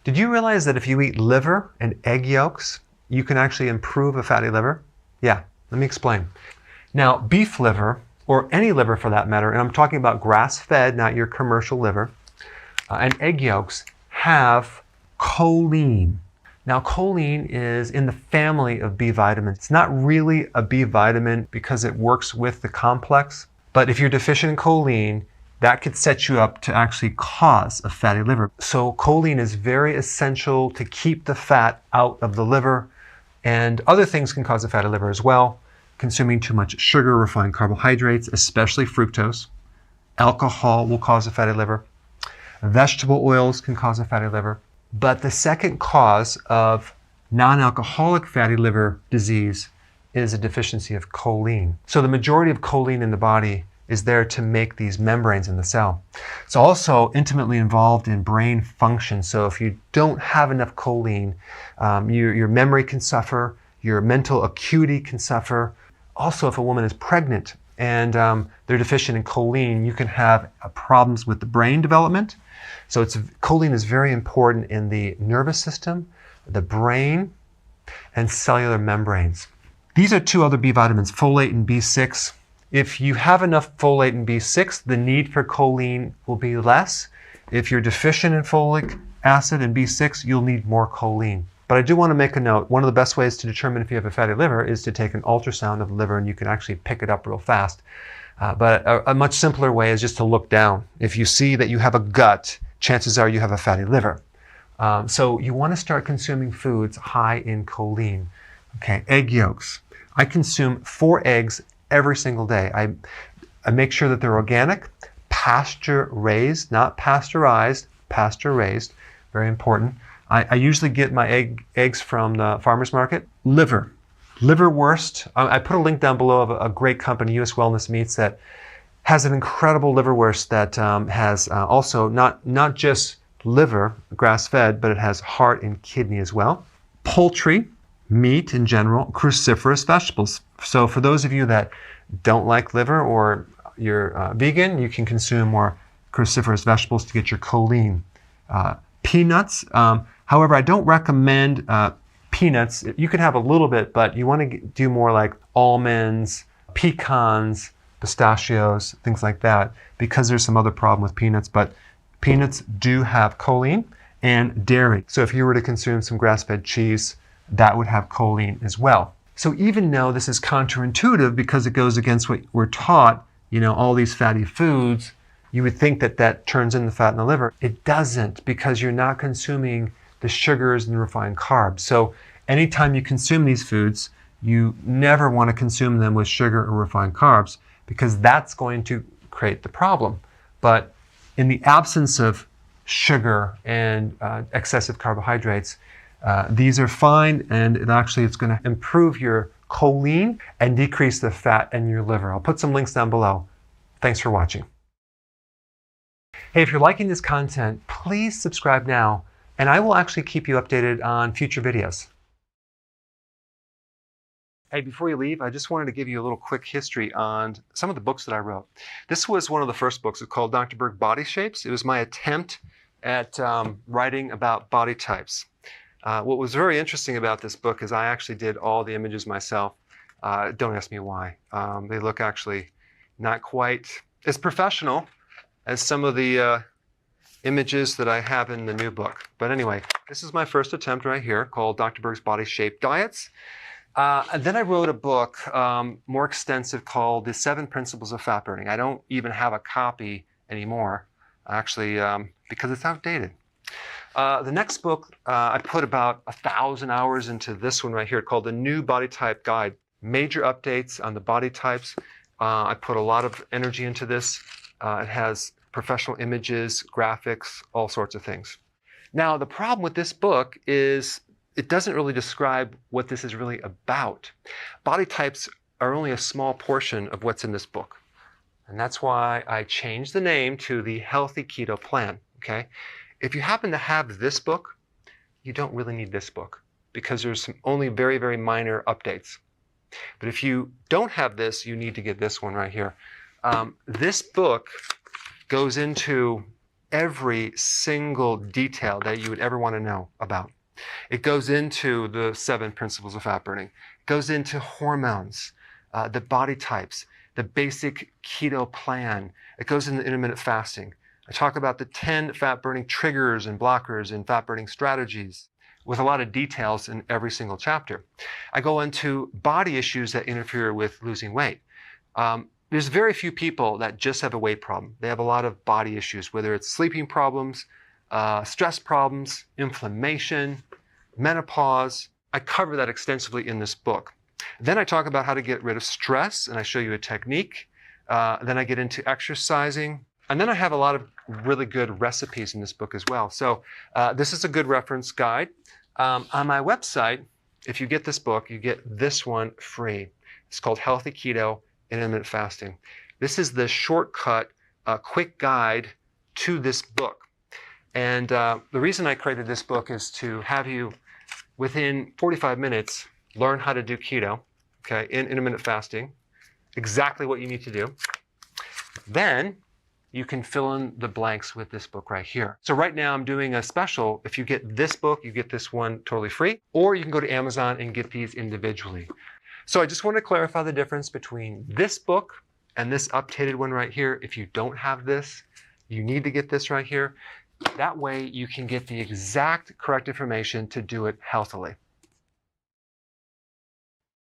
Did you realize that if you eat liver and egg yolks, you can actually improve a fatty liver? Yeah, let me explain. Now, beef liver, or any liver for that matter, and I'm talking about grass-fed, not your commercial liver, and egg yolks have choline. Now, choline is in the family of B vitamins. It's not really a B vitamin because it works with the complex, but if you're deficient in choline, that could set you up to actually cause a fatty liver. So choline is very essential to keep the fat out of the liver, and other things can cause a fatty liver as well. Consuming too much sugar, refined carbohydrates, especially fructose. Alcohol will cause a fatty liver. Vegetable oils can cause a fatty liver. But the second cause of non-alcoholic fatty liver disease is a deficiency of choline. So the majority of choline in the body is there to make these membranes in the cell. It's also intimately involved in brain function. So if you don't have enough choline, your memory can suffer, your mental acuity can suffer. Also, if a woman is pregnant and they're deficient in choline, you can have problems with the brain development. So choline is very important in the nervous system, the brain, and cellular membranes. These are two other B vitamins, folate and B6. If you have enough folate and B6, the need for choline will be less. If you're deficient in folic acid and B6, you'll need more choline. But I do want to make a note. One of the best ways to determine if you have a fatty liver is to take an ultrasound of the liver, and you can actually pick it up real fast. But a much simpler way is just to look down. If you see that you have a gut, chances are you have a fatty liver. So you want to start consuming foods high in choline. Okay, egg yolks. I consume 4 eggs every single day. I make sure that they're organic, pasture raised, not pasteurized, pasture raised, very important. I usually get my eggs from the farmer's market. Liverwurst. I put a link down below of a great company, US Wellness Meats, that has an incredible liverwurst that has also not just liver, grass-fed, but it has heart and kidney as well. Poultry, meat in general, cruciferous vegetables. So for those of you that don't like liver or you're vegan, you can consume more cruciferous vegetables to get your choline. Peanuts. However, I don't recommend peanuts. You can have a little bit, but you want to do more like almonds, pecans, pistachios, things like that, because there's some other problem with peanuts. But peanuts do have choline, and dairy. So if you were to consume some grass-fed cheese, that would have choline as well. So even though this is counterintuitive because it goes against what we're taught, all these fatty foods, you would think that that turns into fat in the liver. It doesn't, because you're not consuming the sugars and refined carbs. So anytime you consume these foods, you never want to consume them with sugar or refined carbs, because that's going to create the problem. But in the absence of sugar and excessive carbohydrates, these are fine, and it's going to improve your choline and decrease the fat in your liver. I'll put some links down below. Thanks for watching. Hey, if you're liking this content, please subscribe now, and I will actually keep you updated on future videos. Hey, before you leave, I just wanted to give you a little quick history on some of the books that I wrote. This was one of the first books. It's called Dr. Berg Body Shapes. It was my attempt at writing about body types. What was very interesting about this book is I actually did all the images myself. Don't ask me why. They look actually not quite as professional as some of the images that I have in the new book. But anyway, this is my first attempt right here, called Dr. Berg's Body Shape Diets. And then I wrote a book more extensive called The 7 Principles of Fat Burning. I don't even have a copy anymore, actually, because it's outdated. The next book, I put about 1,000 hours into this one right here, called The New Body Type Guide. Major updates on the body types. I put a lot of energy into this. It has professional images, graphics, all sorts of things. Now, the problem with this book is it doesn't really describe what this is really about. Body types are only a small portion of what's in this book. And that's why I changed the name to The Healthy Keto Plan, okay? If you happen to have this book, you don't really need this book, because there's some only very, very minor updates. But if you don't have this, you need to get this one right here. This book goes into every single detail that you would ever want to know about. It goes into the 7 principles of fat burning. It goes into hormones, the body types, the basic keto plan. It goes into intermittent fasting. I talk about the 10 fat burning triggers and blockers and fat burning strategies with a lot of details in every single chapter. I go into body issues that interfere with losing weight. There's very few people that just have a weight problem. They have a lot of body issues, whether it's sleeping problems, stress problems, inflammation, menopause. I cover that extensively in this book. Then I talk about how to get rid of stress, and I show you a technique. Then I get into exercising. And then I have a lot of really good recipes in this book as well. So this is a good reference guide. On my website, if you get this book, you get this one free. It's called Healthy Keto and Intermittent Fasting. This is the shortcut, quick guide to this book. And the reason I created this book is to have you, within 45 minutes, learn how to do keto, okay, in intermittent fasting, exactly what you need to do. Then you can fill in the blanks with this book right here. So right now I'm doing a special. If you get this book, you get this one totally free, or you can go to Amazon and get these individually. So I just want to clarify the difference between this book and this updated one right here. If you don't have this, you need to get this right here. That way you can get the exact correct information to do it healthily.